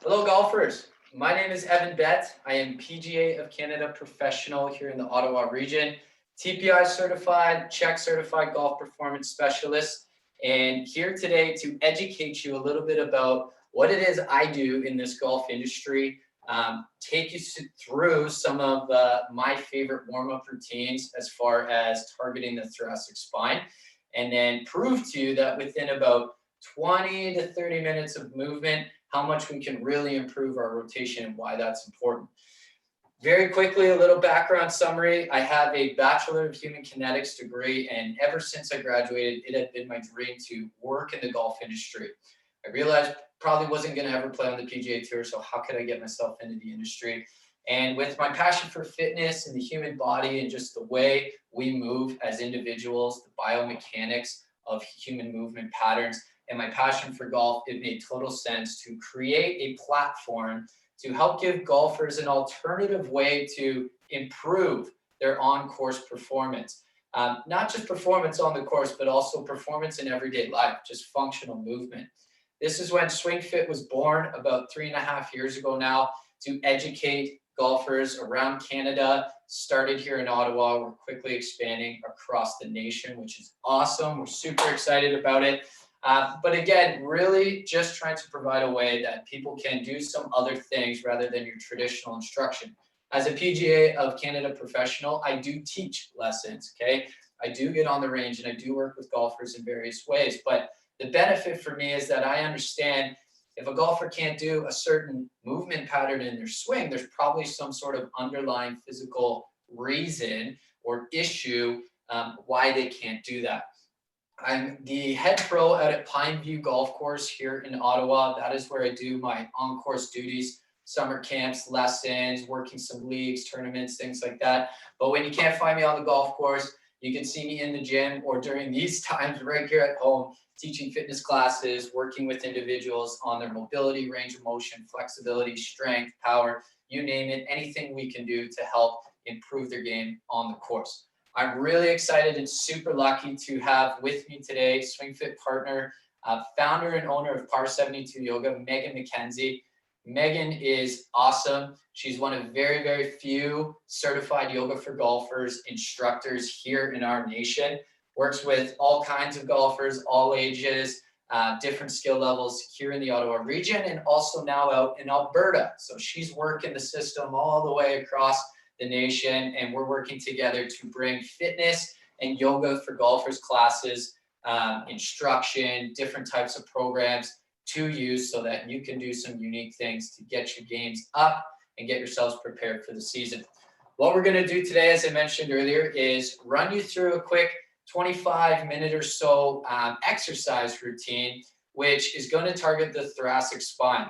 Hello, golfers. My name is Evan Bett. I am PGA of Canada professional here in the Ottawa region, TPI certified, Czech certified golf performance specialist, and here today to educate you a little bit about what it is I do in this golf industry, take you through some of my favorite warm-up routines as far as targeting the thoracic spine, and then prove to you that within about 20 to 30 minutes of movement, how much we can really improve our rotation and why that's important. Very quickly, a little background summary. I have a Bachelor of Human Kinetics degree, and ever since I graduated, it had been my dream to work in the golf industry. I realized probably wasn't going to ever play on the PGA Tour, so how could I get myself into the industry? And with my passion for fitness and the human body and just the way we move as individuals, the biomechanics of human movement patterns, and my passion for golf, it made total sense to create a platform to help give golfers an alternative way to improve their on-course performance. Not just performance on the course, but also performance in everyday life, just functional movement. This is when SwingFit was born about 3.5 years ago now to educate golfers around Canada. Started here in Ottawa. We're quickly expanding across the nation, which is awesome. We're super excited about it. But again, really just trying to provide a way that people can do some other things rather than your traditional instruction. As a PGA of Canada professional, I do teach lessons, okay? I do get on the range and I do work with golfers in various ways. But the benefit for me is that I understand if a golfer can't do a certain movement pattern in their swing, there's probably some sort of underlying physical reason or issue why they can't do that. I'm the head pro out at Pineview Golf Course here in Ottawa. That is where I do my on-course duties, summer camps, lessons, working some leagues, tournaments, things like that. But when you can't find me on the golf course, you can see me in the gym or during these times right here at home, teaching fitness classes, working with individuals on their mobility, range of motion, flexibility, strength, power, you name it, anything we can do to help improve their game on the course. I'm really excited and super lucky to have with me today SwingFit partner, founder and owner of Par72 Yoga, Megan McKenzie. Megan is awesome. She's one of very, very few certified yoga for golfers instructors here in our nation. Works with all kinds of golfers, all ages, different skill levels here in the Ottawa region and also now out in Alberta. So she's working the system all the way across the nation, and we're working together to bring fitness and yoga for golfers classes, instruction, different types of programs to you so that you can do some unique things to get your games up and get yourselves prepared for the season. What we're going to do today, as I mentioned earlier, is run you through a quick 25-minute or so exercise routine, which is going to target the thoracic spine.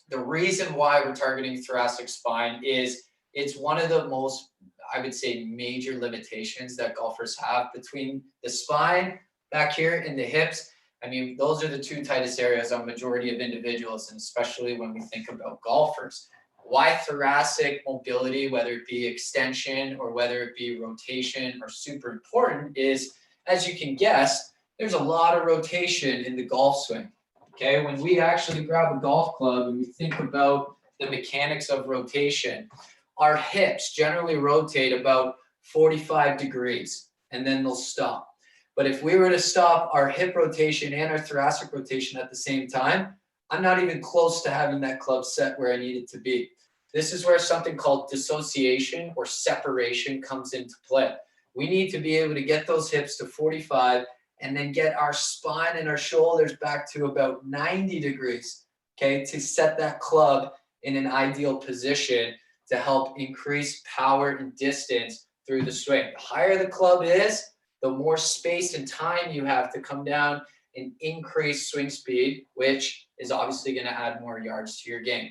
The reason why we're targeting thoracic spine is it's one of the most, I would say, major limitations that golfers have between the spine back here and the hips. I mean, those are the two tightest areas on majority of individuals, and especially when we think about golfers. Why thoracic mobility, whether it be extension or whether it be rotation, are super important is, as you can guess, there's a lot of rotation in the golf swing. Okay, when we actually grab a golf club and we think about the mechanics of rotation, our hips generally rotate about 45 degrees and then they'll stop. But if we were to stop our hip rotation and our thoracic rotation at the same time, I'm not even close to having that club set where I need it to be. This is where something called dissociation or separation comes into play. We need to be able to get those hips to 45 and then get our spine and our shoulders back to about 90 degrees, okay, to set that club in an ideal position to help increase power and distance through the swing. The higher the club is, the more space and time you have to come down and increase swing speed, which is obviously going to add more yards to your game.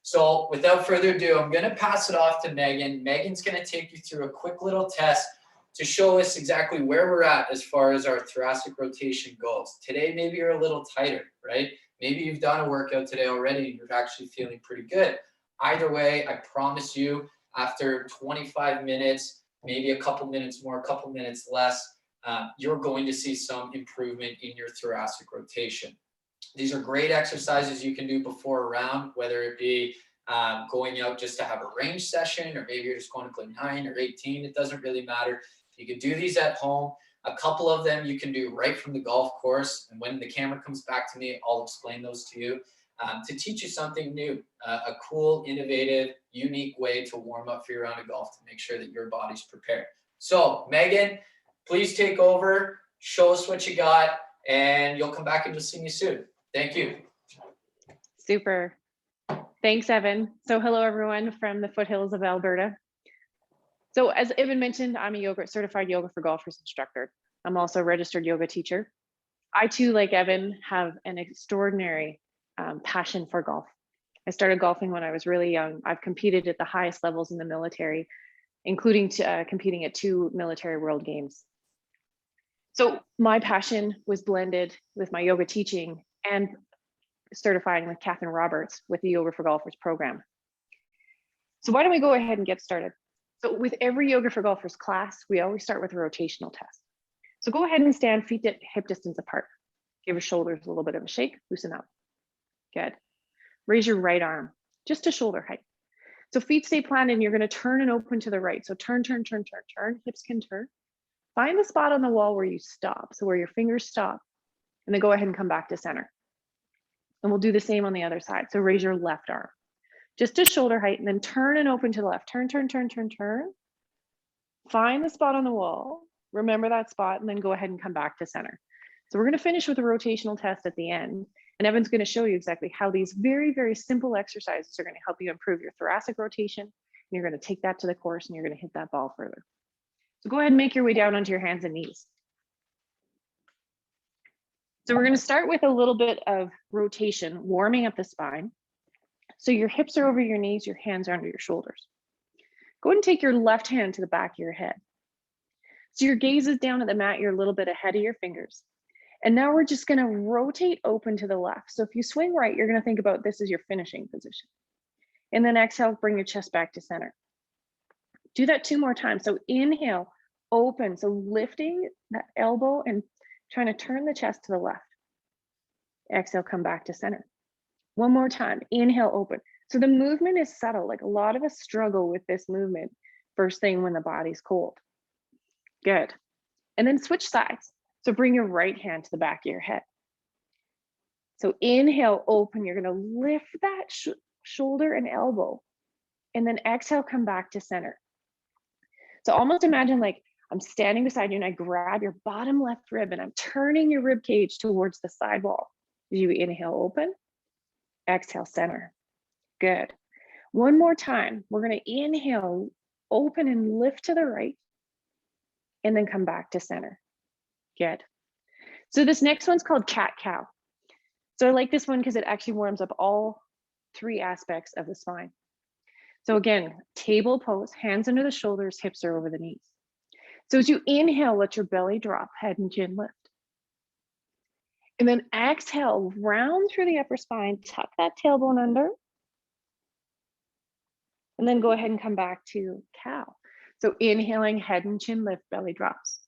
So without further ado, I'm going to pass it off to Megan. Megan's going to take you through a quick little test to show us exactly where we're at as far as our thoracic rotation goes. Today, maybe you're a little tighter, right? Maybe you've done a workout today already and you're actually feeling pretty good. Either way, I promise you, after 25 minutes, maybe a couple minutes more, a couple minutes less, you're going to see some improvement in your thoracic rotation. These are great exercises you can do before a round, whether it be going out just to have a range session, or maybe you're just going to play 9 or 18. It doesn't really matter. You can do these at home. A couple of them you can do right from the golf course. And when the camera comes back to me, I'll explain those to you to teach you something new, a cool, innovative, unique way to warm up for your round of golf to make sure that your body's prepared. So Megan, please take over, show us what you got, and you'll come back and we'll see you soon. Thank you. Super. Thanks, Evan. So hello, everyone from the foothills of Alberta. So as Evan mentioned, I'm a certified yoga for golfers instructor. I'm also a registered yoga teacher. I too, like Evan, have an extraordinary passion for golf. I started golfing when I was really young. I've competed at the highest levels in the military, including competing at 2 military world games. So my passion was blended with my yoga teaching and certifying with Catherine Roberts with the Yoga for Golfers program. So why don't we go ahead and get started? So with every Yoga for Golfers class, we always start with a rotational test. So go ahead and stand feet at hip distance apart. Give your shoulders a little bit of a shake, loosen up. Good. Raise your right arm, just to shoulder height. So feet stay planted and you're gonna turn and open to the right. So turn, turn, turn, turn, turn, hips can turn. Find the spot on the wall where you stop, so where your fingers stop, and then go ahead and come back to center. And we'll do the same on the other side. So raise your left arm, just to shoulder height, and then turn and open to the left. Turn, turn, turn, turn, turn. Find the spot on the wall, remember that spot, and then go ahead and come back to center. So we're gonna finish with a rotational test at the end, and Evan's gonna show you exactly how these very, very simple exercises are gonna help you improve your thoracic rotation, and you're gonna take that to the course and you're gonna hit that ball further. So go ahead and make your way down onto your hands and knees. So we're going to start with a little bit of rotation, warming up the spine. So your hips are over your knees, your hands are under your shoulders. Go ahead and take your left hand to the back of your head. So your gaze is down at the mat, you're a little bit ahead of your fingers. And now we're just going to rotate open to the left. So if you swing right, you're going to think about this as your finishing position. And then exhale, bring your chest back to center. Do that 2 more times. So inhale, open. So lifting that elbow and trying to turn the chest to the left. Exhale, come back to center. 1 more time, inhale, open. So the movement is subtle. Like a lot of us struggle with this movement first thing when the body's cold. Good. And then switch sides. So bring your right hand to the back of your head. So inhale, open. You're gonna lift that shoulder and elbow. And then exhale, come back to center. So almost imagine like I'm standing beside you and I grab your bottom left rib and I'm turning your rib cage towards the side wall. You inhale, open, exhale, center. Good. 1 more time. We're going to inhale, open and lift to the right, and then come back to center. Good. So this next one's called cat-cow. So I like this one because it actually warms up all 3 aspects of the spine. So again, table pose, hands under the shoulders, hips are over the knees. So as you inhale, let your belly drop, head and chin lift. And then exhale, round through the upper spine, tuck that tailbone under. And then go ahead and come back to cow. So inhaling, head and chin lift, belly drops.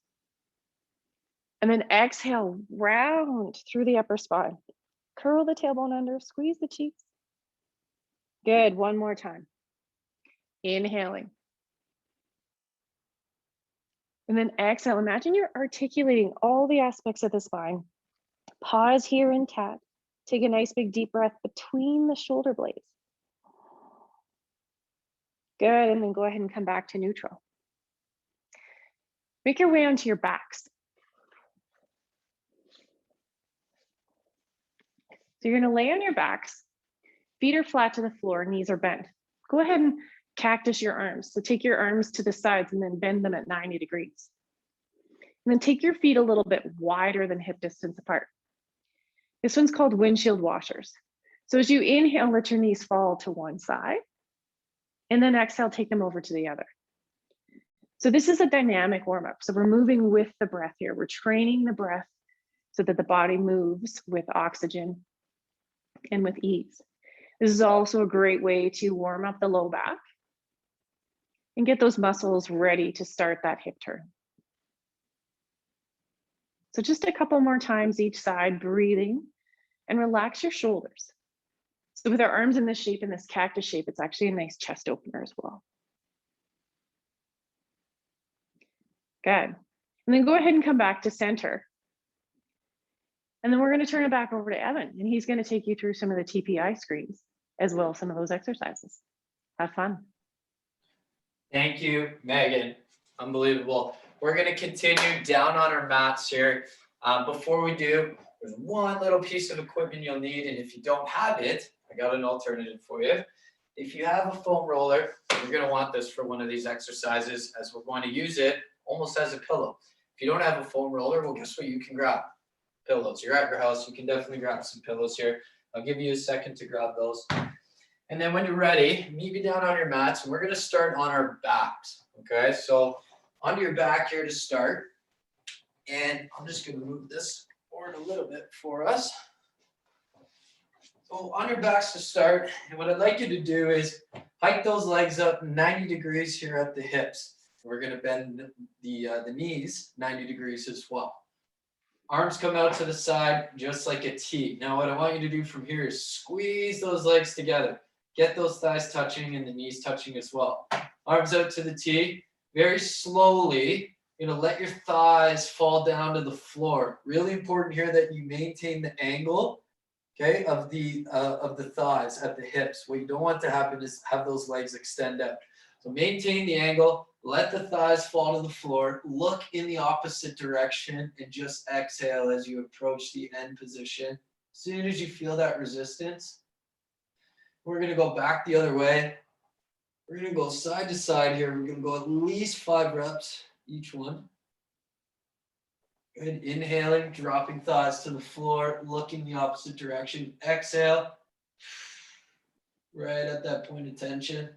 And then exhale, round through the upper spine. Curl the tailbone under, squeeze the cheeks. Good, 1 more time. Inhaling. And then exhale, imagine you're articulating all the aspects of the spine. Pause here in cat. Take a nice big deep breath between the shoulder blades. Good, and then go ahead and come back to neutral. Make your way onto your backs. So you're gonna lay on your backs, feet are flat to the floor, knees are bent. Go ahead and cactus your arms. So take your arms to the sides and then bend them at 90 degrees. And then take your feet a little bit wider than hip distance apart. This one's called Windshield Washers. So as you inhale, let your knees fall to one side. And then exhale, take them over to the other. So this is a dynamic warm up. So we're moving with the breath here. We're training the breath so that the body moves with oxygen and with ease. This is also a great way to warm up the low back and get those muscles ready to start that hip turn. So just a couple more times each side, breathing and relax your shoulders. So with our arms in this shape, in this cactus shape, it's actually a nice chest opener as well. Good. And then go ahead and come back to center. And then we're going to turn it back over to Evan, and he's going to take you through some of the TPI screens as well as some of those exercises. Have fun. Thank you, Megan. Unbelievable. We're going to continue down on our mats here. Before we do, there's one little piece of equipment you'll need, and if you don't have it, I got an alternative for you. If you have a foam roller, you're going to want this for one of these exercises, as we're going to use it almost as a pillow. If you don't have a foam roller, well, guess what you can grab? Pillows. You're at your house, you can definitely grab some pillows here. I'll give you a second to grab those. And then when you're ready, meet me down on your mats, and we're going to start on our backs. Okay, so onto your back here to start. And I'm just going to move this forward a little bit for us. So on your backs to start, and what I'd like you to do is hike those legs up 90 degrees here at the hips. We're going to bend the knees 90 degrees as well. Arms come out to the side just like a T. Now what I want you to do from here is squeeze those legs together. Get those thighs touching and the knees touching as well. Arms out to the T. Very slowly, let your thighs fall down to the floor. Really important here that you maintain the angle, okay, of the thighs at the hips. What you don't want to happen is have those legs extend out. So maintain the angle. Let the thighs fall to the floor. Look in the opposite direction and just exhale as you approach the end position. As soon as you feel that resistance, we're going to go back the other way. We're going to go side to side here. We're going to go at least 5 reps each one. Good. Inhaling, dropping thighs to the floor, looking the opposite direction. Exhale. Right at that point of tension.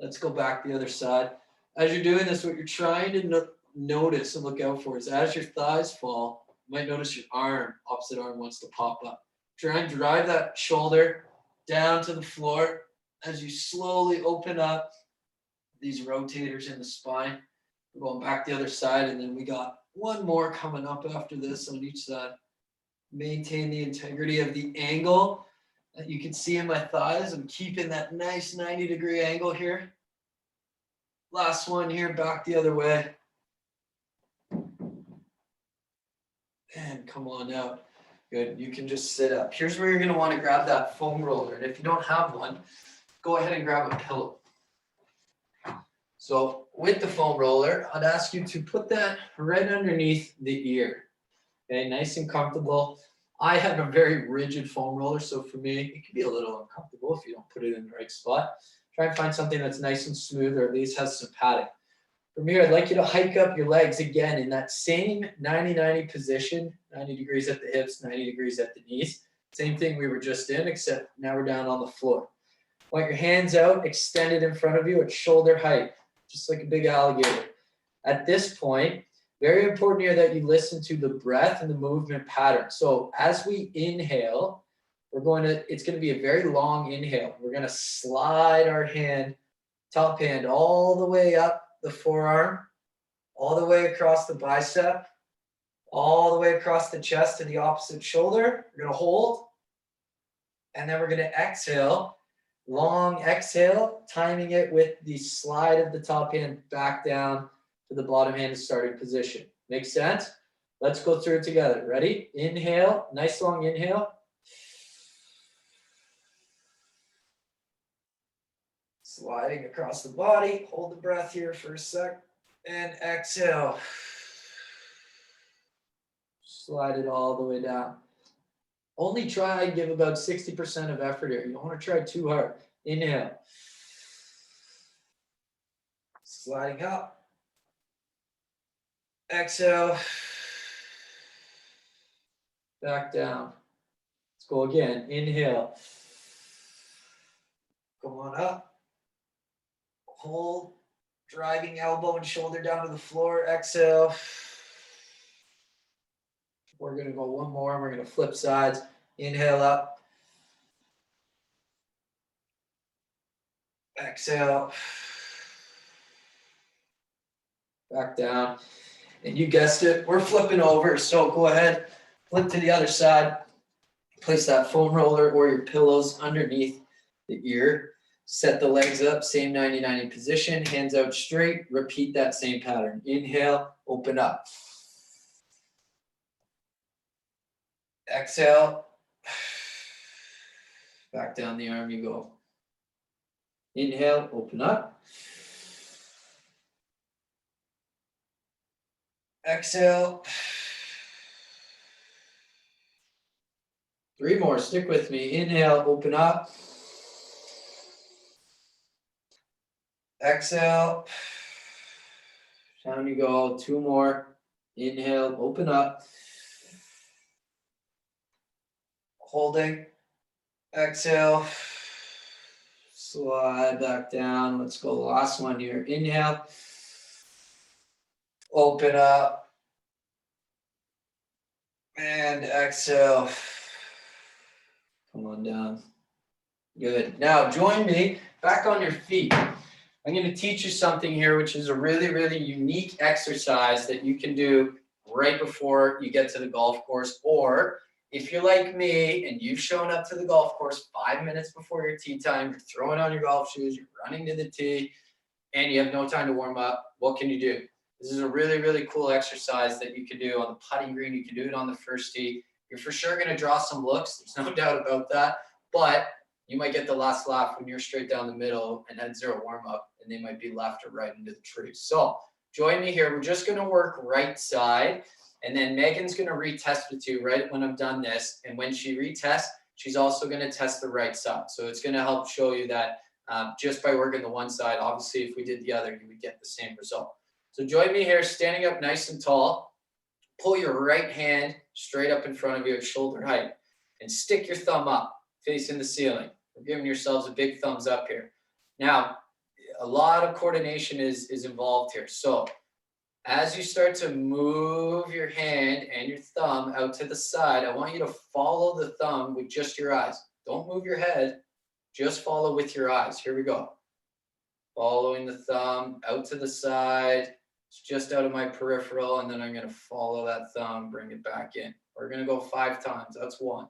Let's go back the other side. As you're doing this, what you're trying to notice and look out for is as your thighs fall, you might notice your opposite arm wants to pop up. Try and drive that shoulder down to the floor as you slowly open up these rotators in the spine. We're going back the other side, and then we got one more coming up after this on each side. Maintain the integrity of the angle that you can see in my thighs. I'm keeping that nice 90-degree angle here. Last one here, back the other way. And come on out. Good, you can just sit up. Here's where you're gonna wanna grab that foam roller. And if you don't have one, go ahead and grab a pillow. So with the foam roller, I'd ask you to put that right underneath the ear. Okay, nice and comfortable. I have a very rigid foam roller, so for me, it can be a little uncomfortable if you don't put it in the right spot. Try and find something that's nice and smooth, or at least has some padding. From here, I'd like you to hike up your legs again in that same 90-90 position, 90 degrees at the hips, 90 degrees at the knees. Same thing we were just in, except now we're down on the floor. Want your hands out, extended in front of you at shoulder height, just like a big alligator. At this point, very important here that you listen to the breath and the movement pattern. So as we inhale, it's going to be a very long inhale. We're going to slide our hand, top hand, all the way up the forearm, all the way across the bicep, all the way across the chest to the opposite shoulder. We're going to hold, and then we're going to exhale, long exhale, timing it with the slide of the top hand back down to the bottom hand in starting position. Make sense? Let's go through it together. Ready? Inhale, nice long inhale. Sliding across the body. Hold the breath here for a sec. And exhale. Slide it all the way down. Only try and give about 60% of effort here. You don't want to try too hard. Inhale. Sliding up. Exhale. Back down. Let's go again. Inhale. Come on up. Hold, driving elbow and shoulder down to the floor. Exhale. We're going to go one more, and we're going to flip sides. Inhale up. Exhale. Back down. And you guessed it, we're flipping over. So go ahead, flip to the other side. Place that foam roller or your pillows underneath the ear. Set the legs up, same 90-90 position, hands out straight. Repeat that same pattern. Inhale, open up. Exhale. Back down the arm you go. Inhale, open up. Exhale. 3 more, stick with me. Inhale, open up. Exhale. Down you go. 2 more. Inhale, open up. Holding. Exhale. Slide back down. Let's go. Last one here. Inhale. Open up. And exhale. Come on down. Good. Now join me back on your feet. I'm going to teach you something here, which is a really, really unique exercise that you can do right before you get to the golf course. Or if you're like me and you've shown up to the golf course 5 minutes before your tee time, you're throwing on your golf shoes, you're running to the tee, and you have no time to warm up, what can you do? This is a really, really cool exercise that you can do on the putting green. You can do it on the first tee. You're for sure going to draw some looks. There's no doubt about that. But you might get the last laugh when you're straight down the middle and had 0 warm up, and they might be left or right into the tree. So join me here. We're just going to work right side, and then Megan's going to retest with you right when I'm done this. And when she retests, she's also going to test the right side. So it's going to help show you that just by working the one side, obviously if we did the other, you would get the same result. So join me here, standing up nice and tall. Pull your right hand straight up in front of you at shoulder height and stick your thumb up facing the ceiling. We're giving yourselves a big thumbs up here. Now, a lot of coordination is involved here. So as you start to move your hand and your thumb out to the side, I want you to follow the thumb with just your eyes. Don't move your head, just follow with your eyes. Here we go. Following the thumb out to the side. It's just out of my peripheral, and then I'm going to follow that thumb, bring it back in. We're going to go 5 times. That's 1.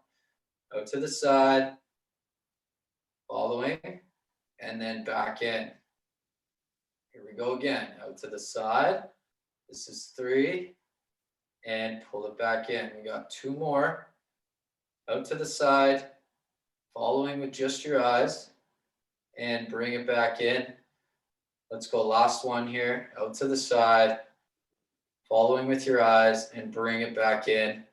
Out to the side, following, and then back in. Here we go again. Out to the side. This is 3, and pull it back in. We got 2 more. Out to the side, following with just your eyes, and bring it back in. Let's go last one here. Out to the side, following with your eyes, and bring it back in.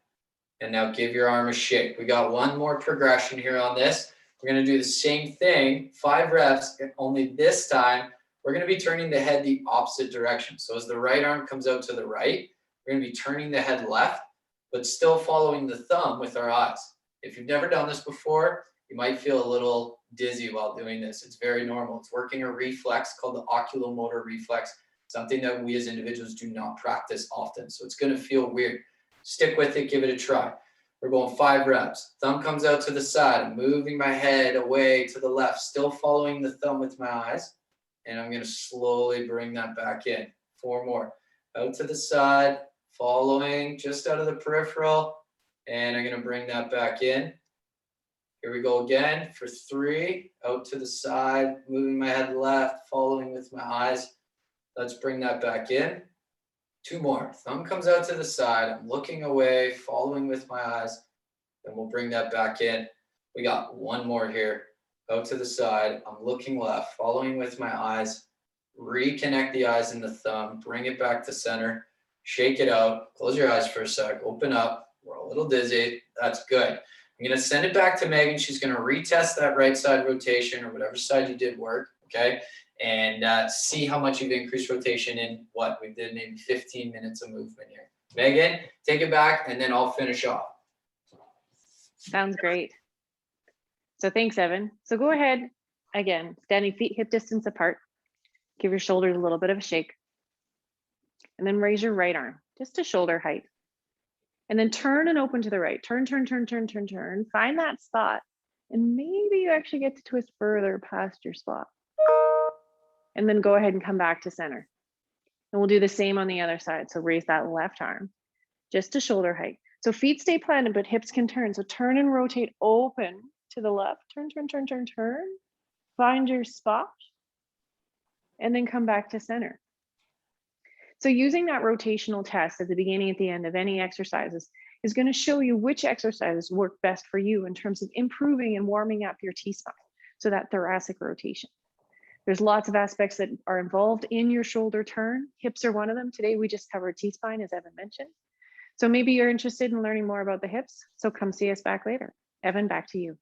And now give your arm a shake. We got 1 more progression here on this. We're going to do the same thing, 5 reps, only this time we're going to be turning the head the opposite direction. So as the right arm comes out to the right, we're going to be turning the head left, but still following the thumb with our eyes. If you've never done this before, you might feel a little dizzy while doing this. It's very normal. It's working a reflex called the oculomotor reflex, something that we as individuals do not practice often. So it's going to feel weird. Stick with it. Give it a try. We're going 5 reps. Thumb comes out to the side. I'm moving my head away to the left, still following the thumb with my eyes. And I'm going to slowly bring that back in. 4 more. Out to the side, following just out of the peripheral. And I'm going to bring that back in. Here we go again for 3. Out to the side, moving my head left, following with my eyes. Let's bring that back in. 2 more. Thumb comes out to the side. I'm looking away, following with my eyes. Then we'll bring that back in. We got 1 more here. Out to the side. I'm looking left, following with my eyes. Reconnect the eyes and the thumb. Bring it back to center. Shake it out. Close your eyes for a sec. Open up. We're a little dizzy. That's good. I'm going to send it back to Megan. She's going to retest that right side rotation or whatever side you did work, okay? And see how much you've increased rotation in what we did, maybe 15 minutes of movement here. Megan, take it back, and then I'll finish off. Sounds great. So thanks, Evan. So go ahead, again, standing feet hip distance apart. Give your shoulders a little bit of a shake. And then raise your right arm, just to shoulder height. And then turn and open to the right. Turn, turn, turn, turn, turn, turn. Find that spot. And maybe you actually get to twist further past your spot. And then go ahead and come back to center. And we'll do the same on the other side. So raise that left arm, just to shoulder height. So feet stay planted, but hips can turn. So turn and rotate, open to the left, turn, turn, turn, turn, turn. Find your spot, and then come back to center. So using that rotational test at the beginning, at the end of any exercises is going to show you which exercises work best for you in terms of improving and warming up your T-spine. So that thoracic rotation. There's lots of aspects that are involved in your shoulder turn. Hips are one of them. Today, we just covered T-spine, as Evan mentioned. So maybe you're interested in learning more about the hips. So come see us back later. Evan, back to you.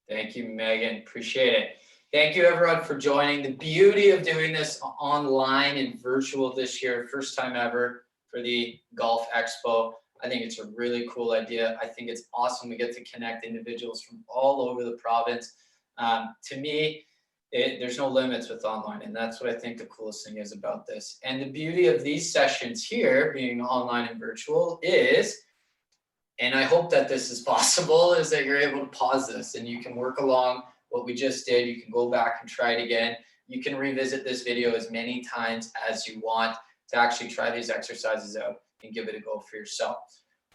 Thank you, Megan. Appreciate it. Thank you, everyone, for joining. The beauty of doing this online and virtual this year, first time ever for the Golf Expo. I think it's a really cool idea. I think it's awesome. We get to connect individuals from all over the province. To me, there's no limits with online, and that's what I think the coolest thing is about this. And the beauty of these sessions here, being online and virtual, is, and I hope that this is possible, is that you're able to pause this and you can work along what we just did. You can go back and try it again. You can revisit this video as many times as you want to actually try these exercises out and give it a go for yourself.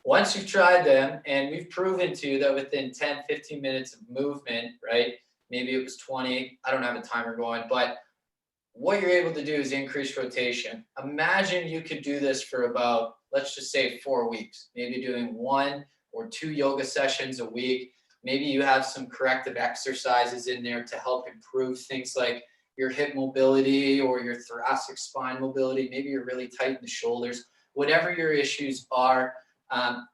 Once you've tried them, and we've proven to you that within 10, 15 minutes of movement, right? Maybe it was 20, I don't have a timer going, but what you're able to do is increase rotation. Imagine you could do this for about, let's just say 4 weeks, maybe doing 1 or 2 yoga sessions a week. Maybe you have some corrective exercises in there to help improve things like your hip mobility or your thoracic spine mobility. Maybe you're really tight in the shoulders. Whatever your issues are,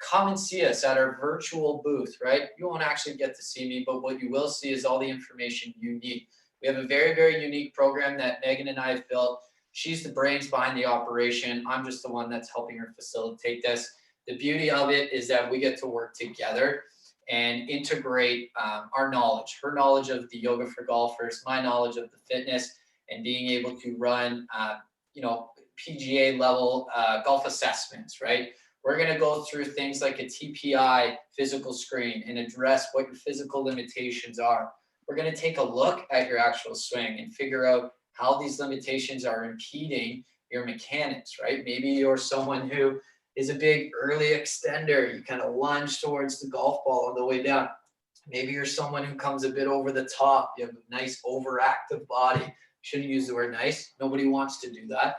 come and see us at our virtual booth, right? You won't actually get to see me, but what you will see is all the information you need. We have a very, very unique program that Megan and I have built. She's the brains behind the operation. I'm just the one that's helping her facilitate this. The beauty of it is that we get to work together and integrate our knowledge, her knowledge of the yoga for golfers, my knowledge of the fitness, and being able to run, PGA level golf assessments, right? We're going to go through things like a TPI physical screen and address what your physical limitations are. We're going to take a look at your actual swing and figure out how these limitations are impeding your mechanics, right? Maybe you're someone who is a big early extender. You kind of lunge towards the golf ball on the way down. Maybe you're someone who comes a bit over the top. You have a nice overactive body. Shouldn't use the word nice. Nobody wants to do that.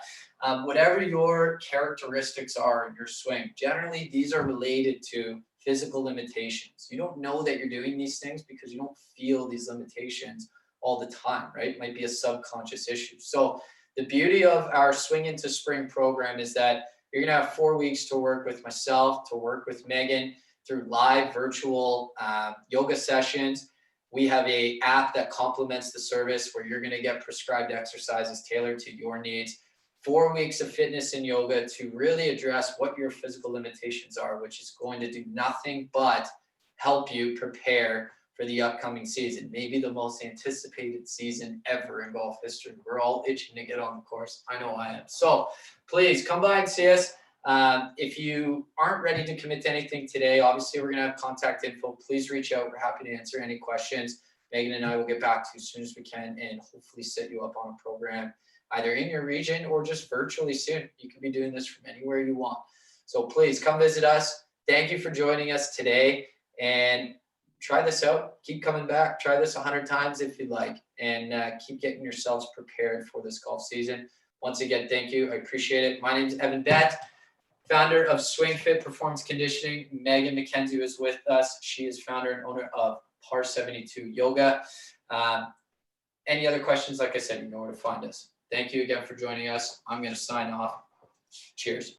Whatever your characteristics are in your swing, generally these are related to physical limitations. You don't know that you're doing these things because you don't feel these limitations all the time, right? It might be a subconscious issue. So the beauty of our Swing into Spring program is that you're gonna have 4 weeks to work with myself, to work with Megan through live virtual yoga sessions. We have an app that complements the service where you're gonna get prescribed exercises tailored to your needs. 4 weeks of fitness and yoga to really address what your physical limitations are, which is going to do nothing but help you prepare for the upcoming season, maybe the most anticipated season ever in golf history. We're all itching to get on the course. I know I am. So please come by and see us. If you aren't ready to commit to anything today, obviously we're going to have contact info. Please reach out. We're happy to answer any questions. Megan and I will get back to you as soon as we can and hopefully set you up on a program either in your region or just virtually soon. You can be doing this from anywhere you want. So please come visit us. Thank you for joining us today, and try this out. Keep coming back. Try this 100 times if you'd like, and keep getting yourselves prepared for this golf season. Once again, thank you. I appreciate it. My name is Evan Bett, founder of SwingFit Performance Conditioning. Megan McKenzie is with us. She is founder and owner of Par72 Yoga. Any other questions? Like I said, you know where to find us. Thank you again for joining us. I'm going to sign off. Cheers.